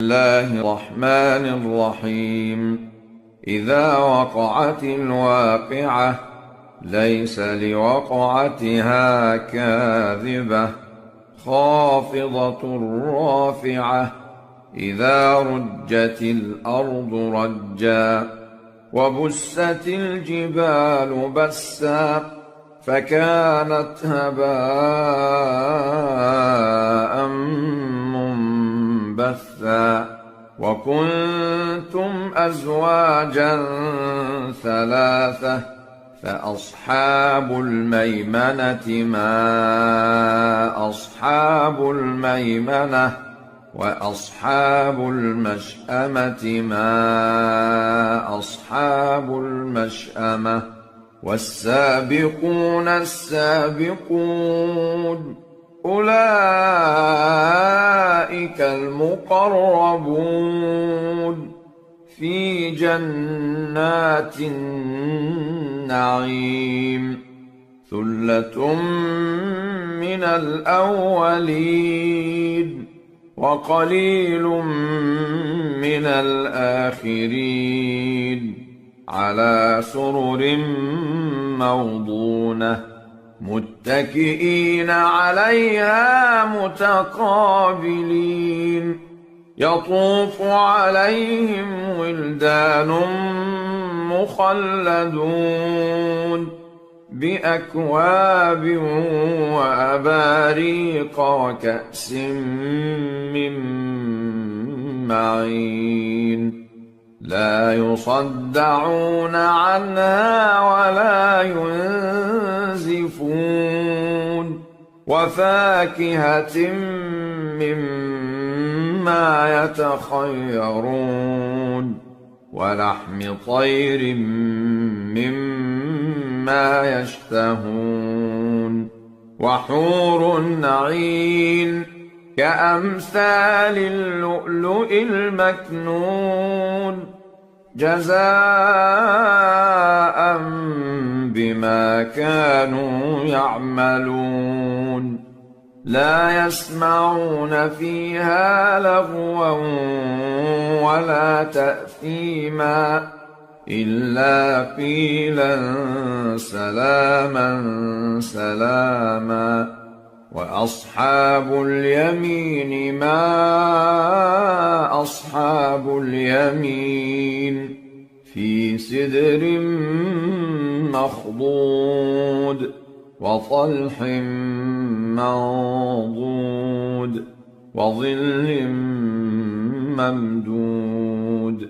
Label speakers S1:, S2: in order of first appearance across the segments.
S1: الله الرحمن الرحيم. إذا وقعت الواقعة ليس لوقعتها كاذبة خافضة رافعة إذا رجت الأرض رجا وبست الجبال بسا فكانت هباء منبثا وكنتم أزواجا ثلاثة فأصحاب الميمنة ما أصحاب الميمنة وأصحاب المشأمة ما أصحاب المشأمة والسابقون السابقون أولئك المقربون في جنات النعيم ثلة من الأولين وقليل من الآخرين على سرر موضونة متكئين عليها متقابلين يطوف عليهم ولدان مخلدون بأكواب وأباريق وكأس من معين لا يصدعون عنها ولا ينزفون وفاكهة مما يتخيرون ولحم طير مما يشتهون وحور عين كأمثال اللؤلؤ المكنون جزاء بما كانوا يعملون لا يسمعون فيها لغوا ولا تأثيما إلا قيلا سلاما سلاما وأصحاب اليمين ما أصحاب اليمين في سدر مخضود وطلح منضود وظل ممدود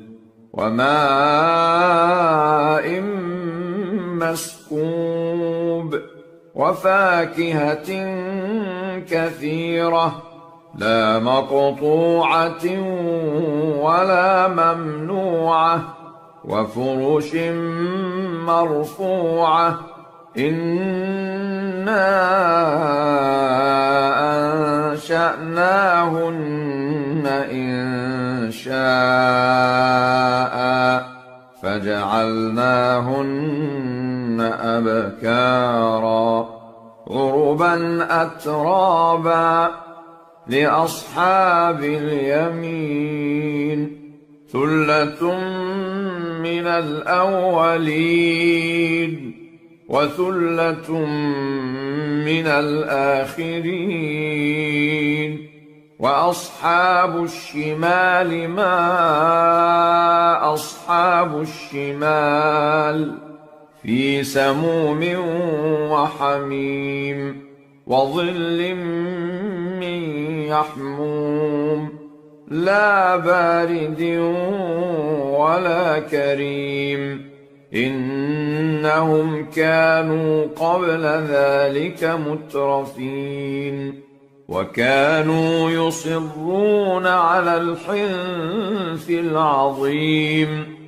S1: وماء مسكوب وفاكهة كثيرة لا مقطوعة ولا ممنوعة وفرش مرفوعة إنا أنشأناهن إنشاء فجعلناهن أبكارا عربا أترابا لأصحاب اليمين ثلة من الأولين وثلة من الآخرين وأصحاب الشمال ما أصحاب الشمال في سموم وحميم وظل من يحموم لا بارد ولا كريم إنهم كانوا قبل ذلك مترفين وكانوا يصرون على الحنث العظيم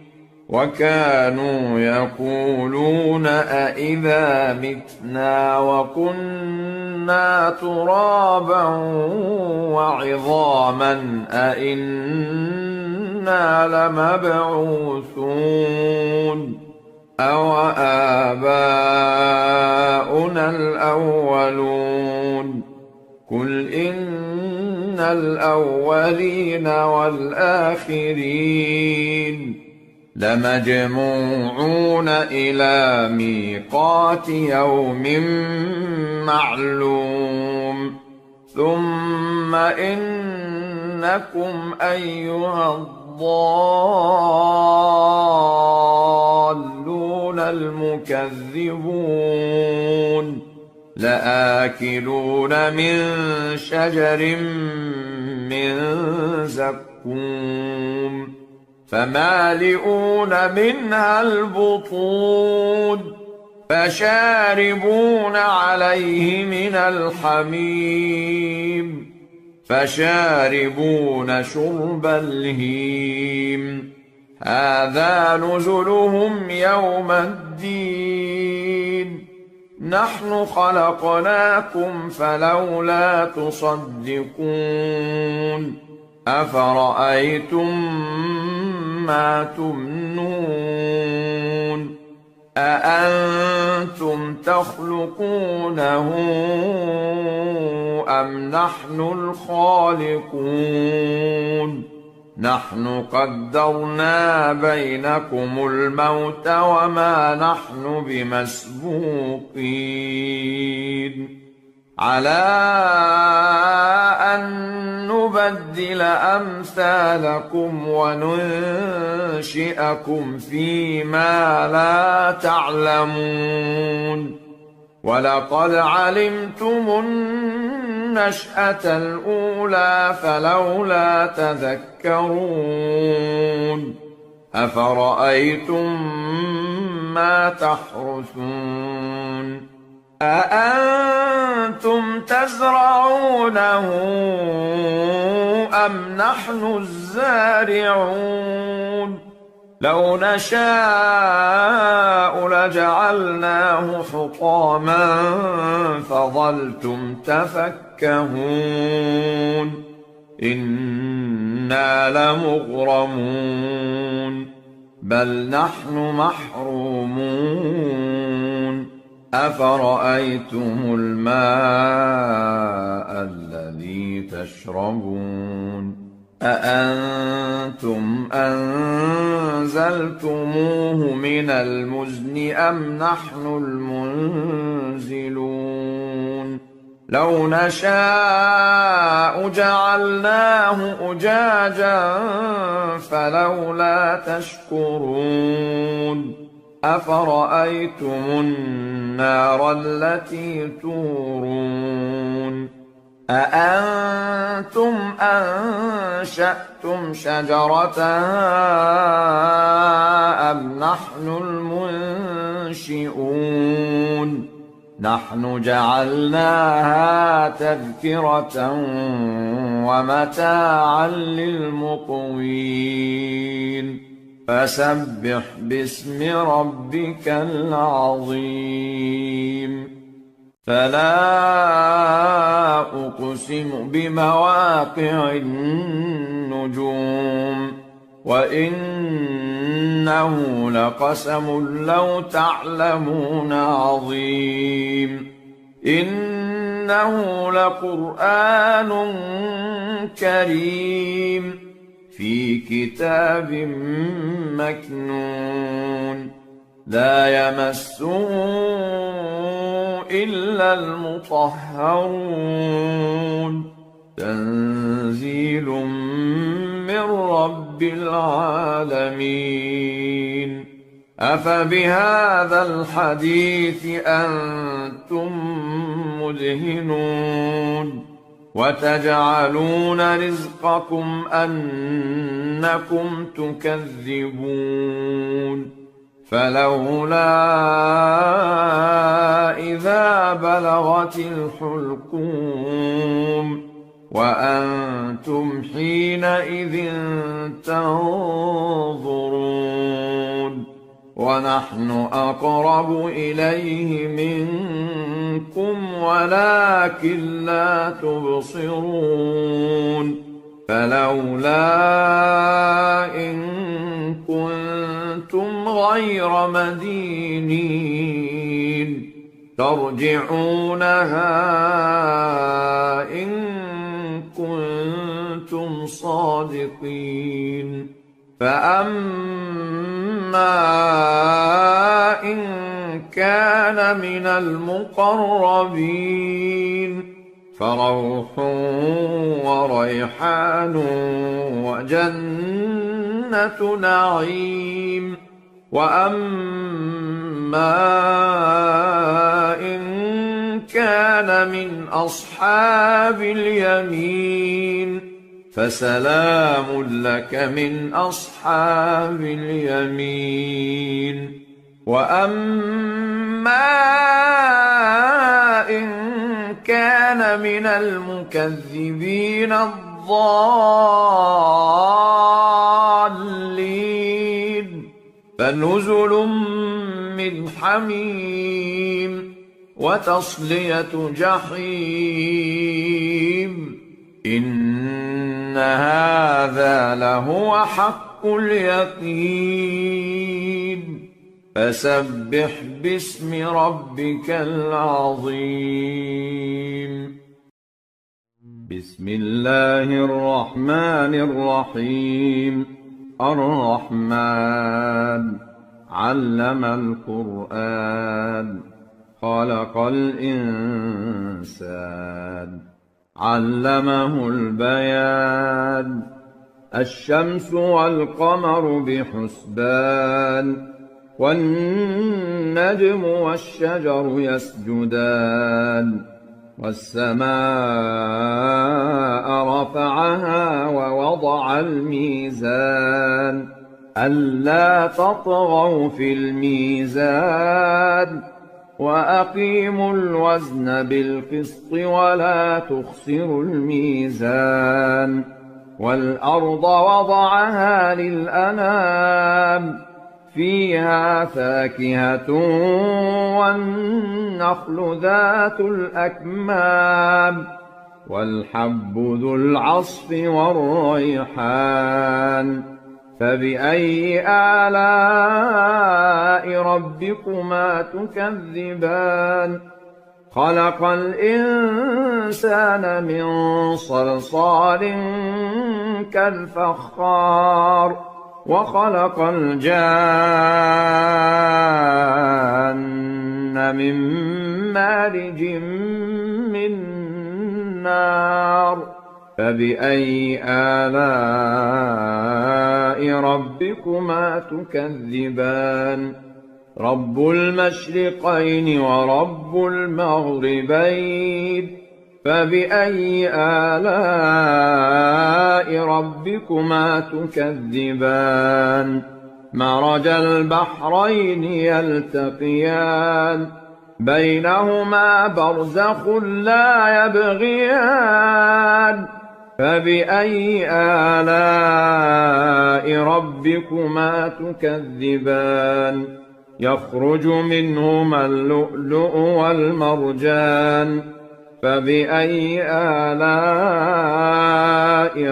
S1: وكانوا يقولون أإذا متنا وكنا ترابا وعظاما أإنا لمبعوثون أو آباؤنا الأولون قل إن الأولين والآخرين لمجموعون إلى ميقات يوم معلوم ثم إنكم أيها الضالون المكذبون لآكلون من شجر من زقوم فمالئون منها البطون فشاربون عليه من الحميم فشاربون شرب الهيم هذا نزلهم يوم الدين نحن خلقناكم فلولا تصدقون أفرأيتم ما تمنون أأنتم تخلقونه أم نحن الخالقون نحن قدرنا بينكم الموت وما نحن بمسبوقين على أن نبدل أمثالكم وننشئكم فيما لا تعلمون ولقد علمتم النشأة الأولى فلولا تذكرون أفرأيتم ما تحرثون أأنتم تزرعونه أم نحن الزارعون لو نشاء لجعلناه حطاما فظلتم تفكهون إنا لمغرمون بل نحن محرومون أفرأيتم الماء الذي تشربون أأنتم أنزلتموه من المزن أم نحن المنزلون لو نشاء جعلناه أجاجا فلولا تشكرون أفرأيتم النار التي تورون أأنتم أنشأتم شجرتها أم نحن المنشئون نحن جعلناها تذكرة ومتاعا للمقوين فسبح باسم ربك العظيم فلا أقسم بمواقع النجوم وإنه لقسم لو تعلمون عظيم إنه لقرآن كريم في كتاب مكنون لا يمسه إلا المطهرون تنزيل من رب العالمين أفبهذا الحديث أنتم مدهنون وتجعلون رزقكم أنكم تكذبون فلولا إذا بلغت الحلقوم وأنتم حينئذ تنظرون ونحن أقرب إليه منكم ولكن لا تبصرون فلولا إن كنتم غير مدينين ترجعونها إن كنتم الصادقين فأما إن كان من المقربين فروح وريحان وجنة نعيم وأما إن كان من أصحاب اليمين فسلام لك من أصحاب اليمين وأما إن كان من المكذبين الضالين فنزل من حميم وتصلية جحيم إن هذا لهو حق اليقين فسبح باسم ربك العظيم بسم الله الرحمن الرحيم الرحمن علم القرآن خلق الإنسان علمه البيان الشمس والقمر بحسبان والنجم والشجر يسجدان والسماء رفعها ووضع الميزان ألا تطغوا في الميزان وأقيموا الوزن بالقسط ولا تخسروا الميزان والأرض وضعها للأنام فيها فاكهة والنخل ذات الأكمام والحب ذو العصف والريحان فبأي آلاء ربكما تكذبان خلق الإنسان من صلصال كالفخار وخلق الجان من مارج من نار فبأي آلاء ربكما تكذبان رب المشرقين ورب المغربين فبأي آلاء ربكما تكذبان مرج البحرين يلتقيان بينهما برزخ لا يبغيان فبأي آلاء ربكما تكذبان يخرج منهما اللؤلؤ والمرجان فبأي آلاء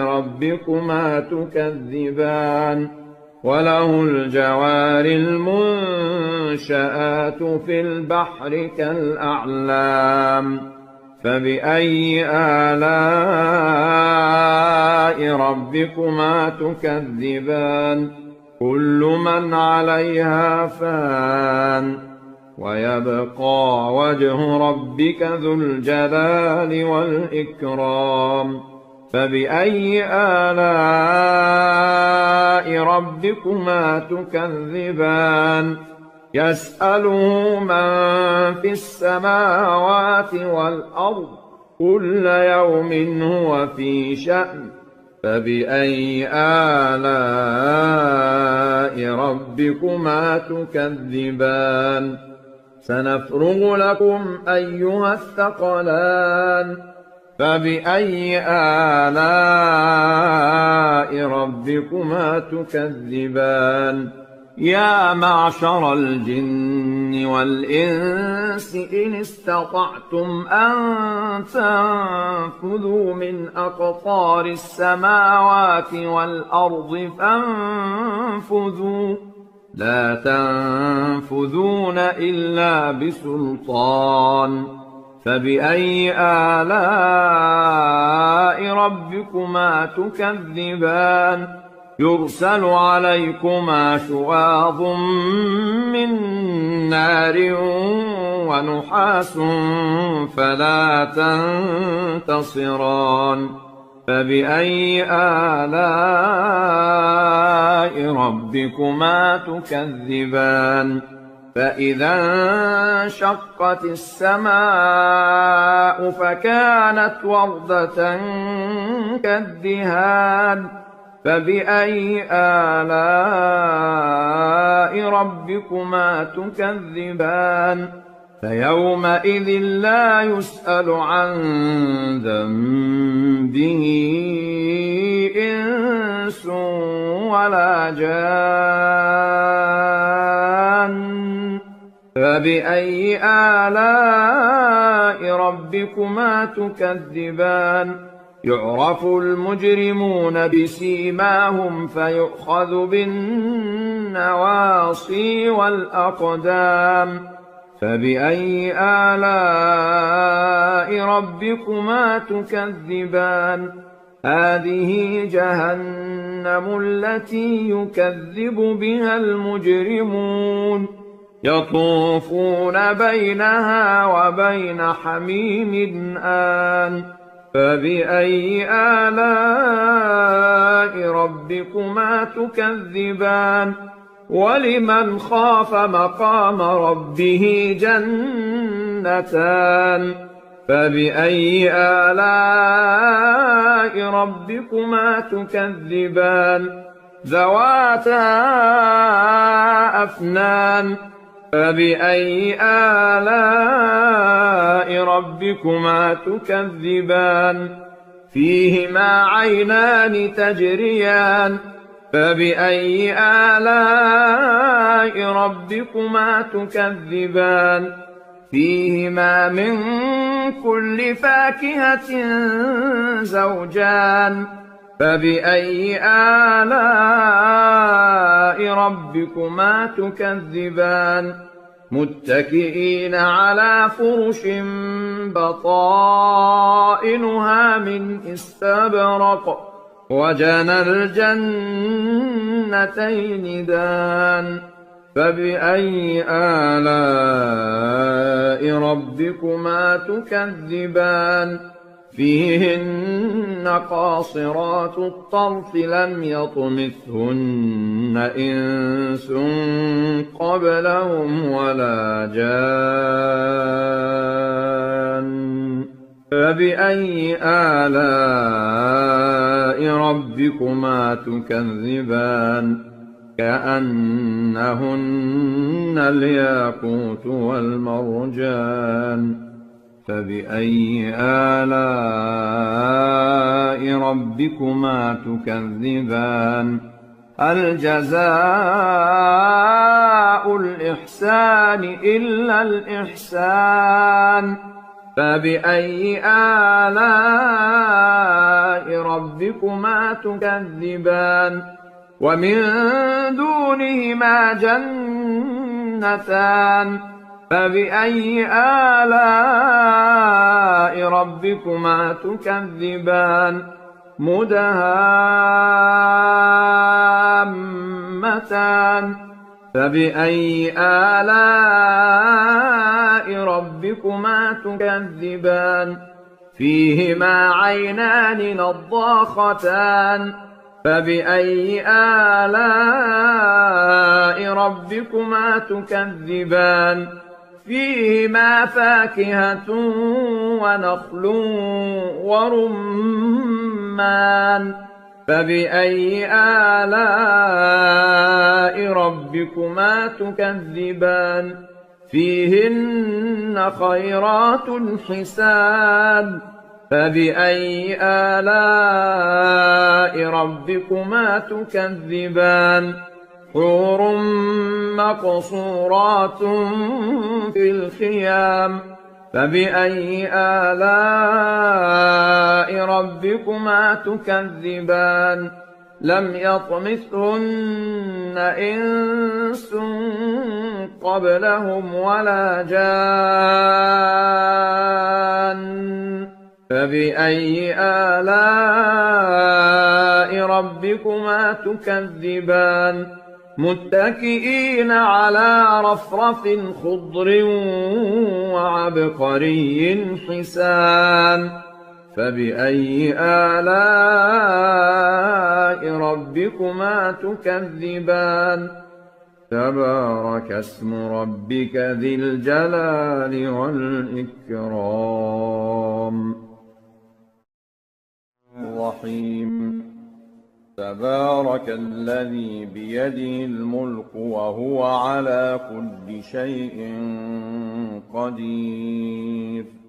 S1: ربكما تكذبان وله الجوار المنشآت في البحر كالأعلام فبأي آلاء ربكما تكذبان كل من عليها فان ويبقى وجه ربك ذو الجلال والإكرام فبأي آلاء ربكما تكذبان يسأله من في السماوات والأرض كل يوم هو في شأن فبأي آلاء ربكما تكذبان سنفرغ لكم أيها الثقلان فبأي آلاء ربكما تكذبان يا معشر الجن والإنس إن استطعتم أن تنفذوا من أقطار السماوات والأرض فانفذوا لا تنفذون إلا بسلطان فبأي آلاء ربكما تكذبان يرسل عليكما شواظ من نار ونحاس فلا تنتصران فبأي آلاء ربكما تكذبان فإذا انشقت السماء فكانت وردة كالدهان فبأي آلاء ربكما تكذبان فيومئذ لا يسأل عن ذنبه إنس ولا جان فبأي آلاء ربكما تكذبان يعرف المجرمون بسيماهم فيؤخذ بالنواصي والأقدام فبأي آلاء ربكما تكذبان هذه جهنم التي يكذب بها المجرمون يطوفون بينها وبين حميم آن فبأي آلاء ربكما تكذبان ولمن خاف مقام ربه جنتان فبأي آلاء ربكما تكذبان ذواتا أفنان فبأي آلاء ربكما تكذبان فيهما عينان تجريان فبأي آلاء ربكما تكذبان فيهما من كل فاكهة زوجان فبأي آلاء ربكما تكذبان متكئين على فرش بطائنها من استبرق وجنى الجنتين دان فبأي آلاء ربكما تكذبان فيهن قاصرات الطرف لم يطمثهن إنس قبلهم ولا جان فبأي آلاء ربكما تكذبان كأنهن الياقوت والمرجان فبأي آلاء ربكما تكذبان هل جزاء الإحسان إلا الإحسان فبأي آلاء ربكما تكذبان ومن دونهما جنتان فبأي آلاء ربكما تكذبان مدهامتان فبأي آلاء ربكما تكذبان فيهما عينان نضاختان فبأي آلاء ربكما تكذبان فيهما فاكهة ونخل ورمان فبأي آلاء ربكما تكذبان فيهن خيرات حسان فبأي آلاء ربكما تكذبان حور مقصورات في الخيام فبأي آلاء ربكما تكذبان لم يطمثهن إنس قبلهم ولا جان فبأي آلاء ربكما تكذبان متكئين على رفرف خضر وعبقري حسان فبأي آلاء ربكما تكذبان تبارك اسم ربك ذي الجلال والإكرام الرحيم تبارك الذي بيده الملك وهو على كل شيء قدير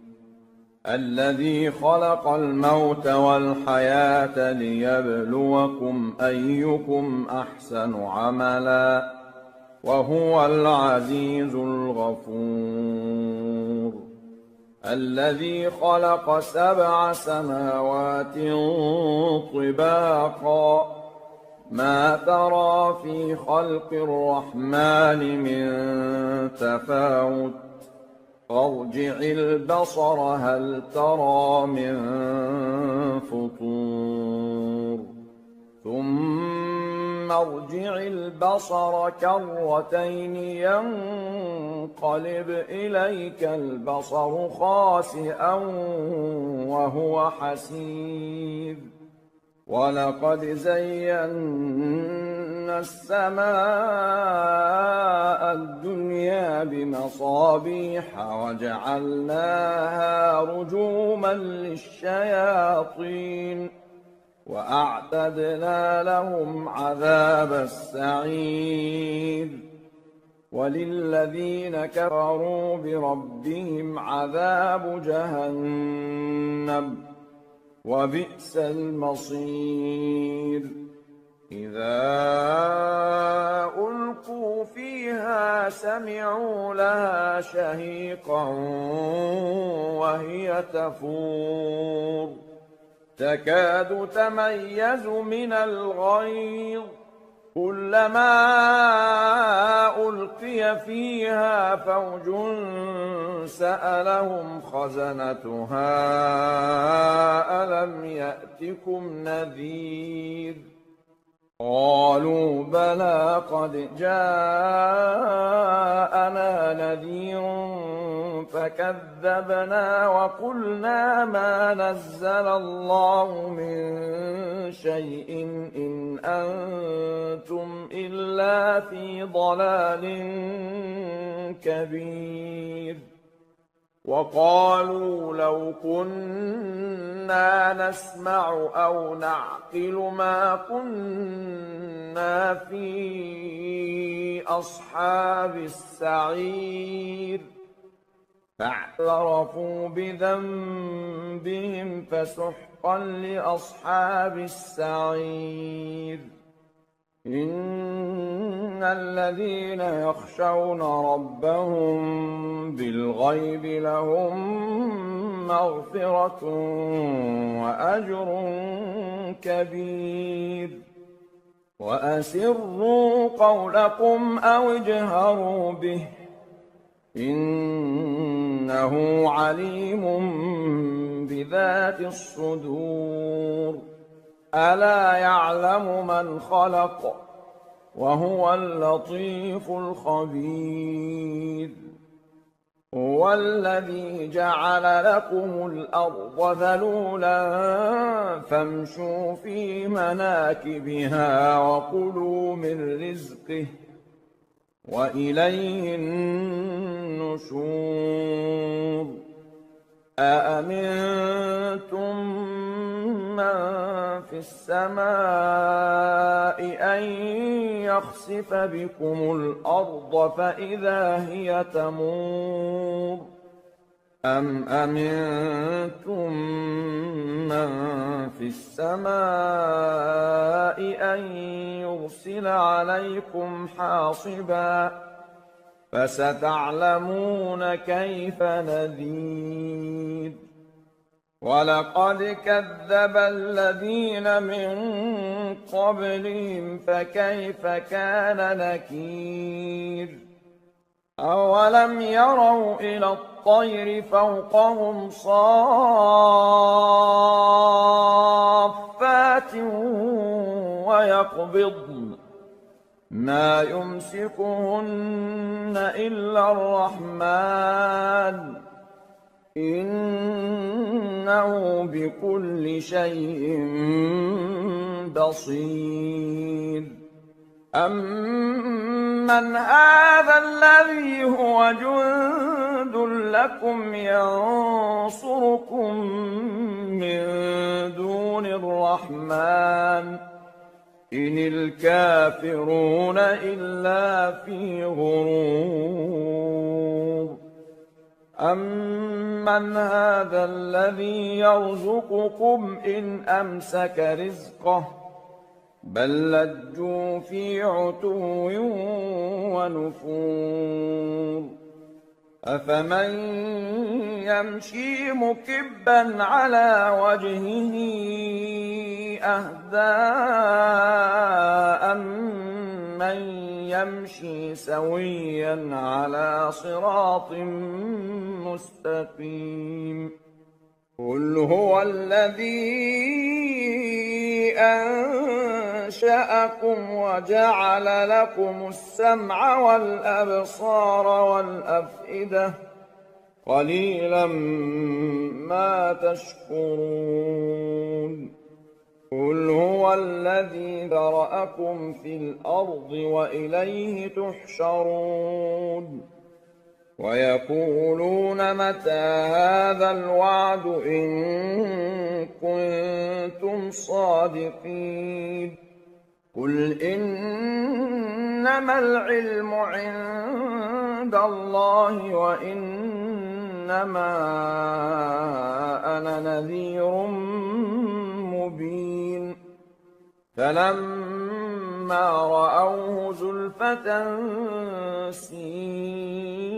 S1: الذي خلق الموت والحياة ليبلوكم أيكم أحسن عملا وهو العزيز الغفور الذي خلق 7 سماوات طباقا ما ترى في خلق الرحمن من تفاوت فارجع البصر هل ترى من فطور ثم ارجع البصر كرتين ينقلب إليك البصر خاسئا وهو حسير ولقد زينا السماء الدنيا بمصابيح وجعلناها رجوما للشياطين وأعتدنا لهم عذاب السعير وللذين كفروا بربهم عذاب جهنم وبئس المصير إذا ألقوا فيها سمعوا لها شهيقا وهي تفور تكاد تميز من الغيظ كلما ألقي فيها فوج سألهم خزنتها ألم يأتكم نذير قالوا بلى قد جاءنا نذير فكذبنا وقلنا ما نزل الله من شيء إن أنتم إلا في ضلال كبير وقالوا لو كنا نسمع أو نعقل ما كنا في أصحاب السعير فاعترفوا بذنبهم فسحقا لأصحاب السعير إن الذين يخشون ربهم بالغيب لهم مغفرة وأجر كبير وأسروا قولكم أو اجهروا به إنه عليم بذات الصدور ألا يعلم من خلق وهو اللطيف الخبير هو الذي جعل لكم الأرض ذلولا فامشوا في مناكبها وكلوا من رزقه وإليه النشور أأمنتم من في السماء أن يخسف بكم الأرض فإذا هي تمور أم أمنتم من في السماء أن يرسل عليكم حاصبا فستعلمون كيف نذير ولقد كذب الذين من قبلهم فكيف كان نكير أولم يروا إلى الطير فوقهم صافات ويقبضن ما يمسكهن إلا الرحمن إنه بكل شيء بصير أمن هذا الذي هو جند لكم ينصركم من دون الرحمن إن الكافرون إلا في غرور أمن هذا الذي يرزقكم إن أمسك رزقه بل لجوا في عتو ونفور أفمن يمشي مكبا على وجهه أهدى أمن يمشي سويا على صراط مستقيم قل هو الذي أنشأكم وجعل لكم السمع والأبصار والأفئدة قليلا ما تشكرون قل هو الذي ذرأكم في الأرض وإليه تحشرون ويقولون متى هذا الوعد إن كنتم صادقين قل إنما العلم عند الله وإنما أنا نذير مبين فلما رأوه زلفة سيئت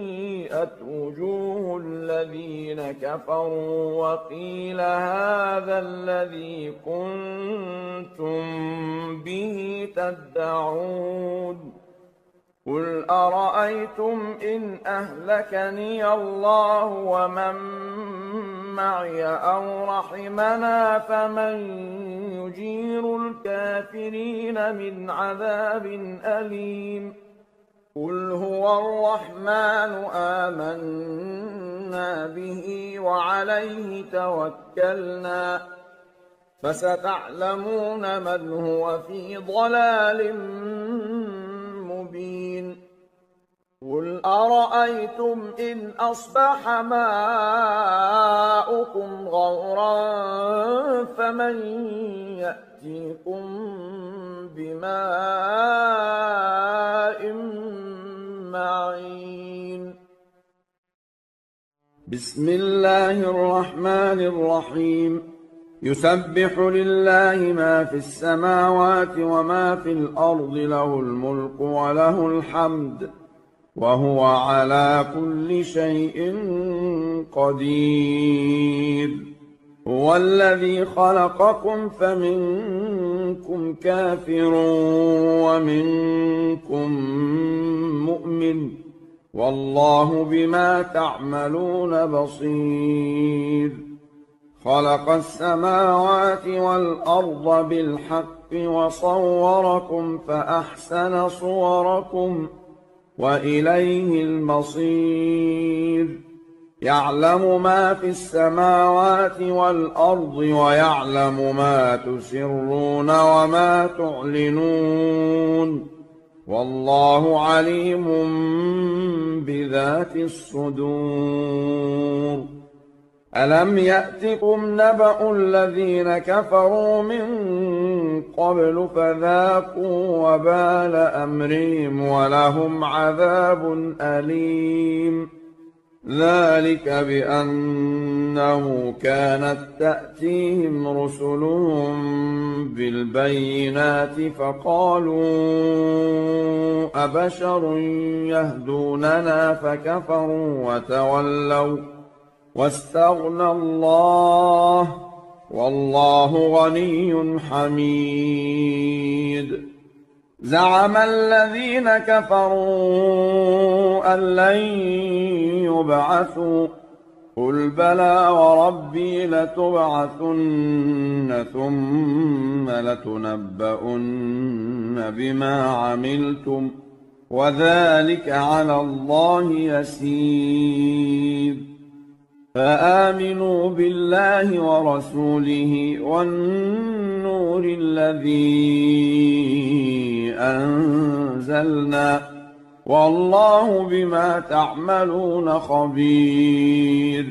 S1: وجوه الذين كفروا وقيل هذا الذي كنتم به تدعون قل أرأيتم إن أهلكني الله ومن معي أو رحمنا فمن يجير الكافرين من عذاب أليم قل هو الرحمن آمنا به وعليه توكلنا فستعلمون من هو في ضلال مبين قل أرأيتم إن أصبح ماؤكم غورا فمن يأتيكم بماء معين بسم الله الرحمن الرحيم يسبح لله ما في السماوات وما في الأرض له الملك وله الحمد وهو على كل شيء قدير هو الذي خلقكم فمنكم كافر ومنكم مؤمن والله بما تعملون بصير خلق السماوات والأرض بالحق وصوركم فأحسن صوركم وإليه المصير يعلم ما في السماوات والأرض ويعلم ما تسرون وما تعلنون والله عليم بذات الصدور ألم يأتكم نبأ الذين كفروا من قبل فذاقوا وبال أمرهم ولهم عذاب أليم ذلك بأنه كانت تأتيهم رسلهم بالبينات فقالوا أبشر يهدوننا فكفروا وتولوا واستغنى الله والله غني حميد. زعم الذين كفروا أن لن يبعثوا قل بلى وربي لتبعثن ثم لتنبؤن بما عملتم وذلك على الله يسير. فآمنوا بالله ورسوله والنور الذي أنزلنا والله بما تعملون خبير.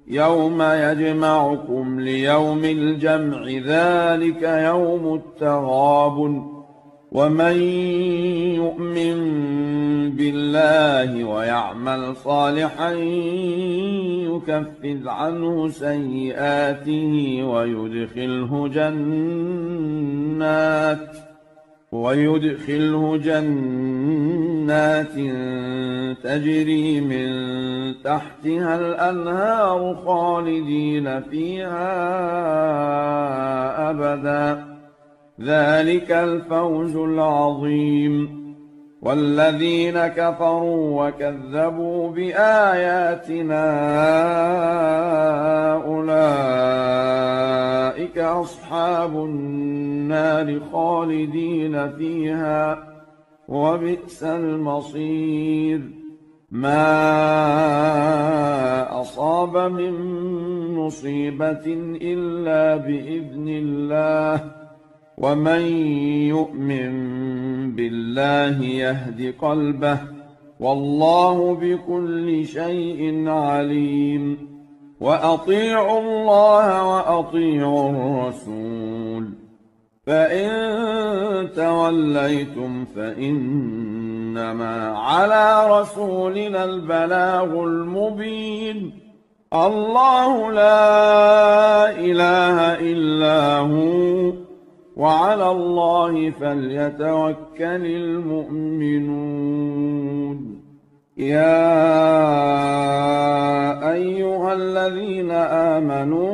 S1: يوم يجمعكم ليوم الجمع ذلك يوم التغابن. ومن يؤمن بالله ويعمل صالحا يكفر عنه سيئاته ويدخله جنات تجري من تحتها الأنهار خالدين فيها أبدا ذلك الفوز العظيم. والذين كفروا وكذبوا بآياتنا أولئك أصحاب النار خالدين فيها وبئس المصير. ما أصاب من مصيبة إلا بإذن الله ومن يؤمن بالله يهد قلبه والله بكل شيء عليم. وأطيعوا الله وأطيعوا الرسول فإن توليتم فإنما على رسولنا البلاغ المبين. الله لا إله إلا هو وعلى الله فليتوكل المؤمنون. يا أيها الذين آمنوا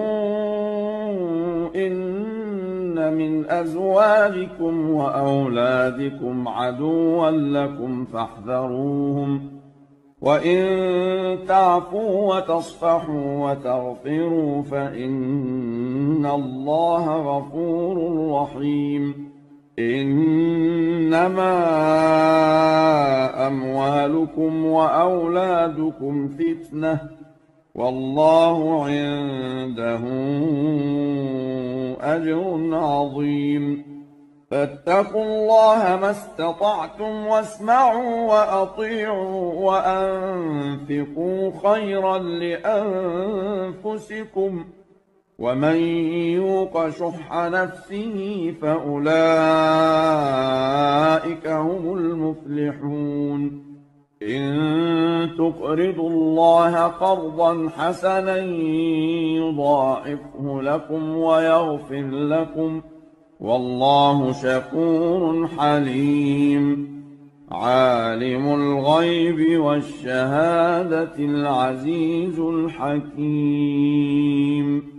S1: إن من أزواجكم وأولادكم عدوا لكم فاحذروهم وإن تعفوا وتصفحوا وتغفروا فإن الله غفور رحيم. إنما أموالكم وأولادكم فتنة والله عنده أجر عظيم. فاتقوا الله ما استطعتم واسمعوا وأطيعوا وأنفقوا خيرا لأنفسكم ومن يوق شح نفسه فأولئك هم المفلحون. إن تقرضوا الله قرضا حسنا يضاعفه لكم ويغفر لكم والله شكور حليم. عالم الغيب والشهادة العزيز الحكيم.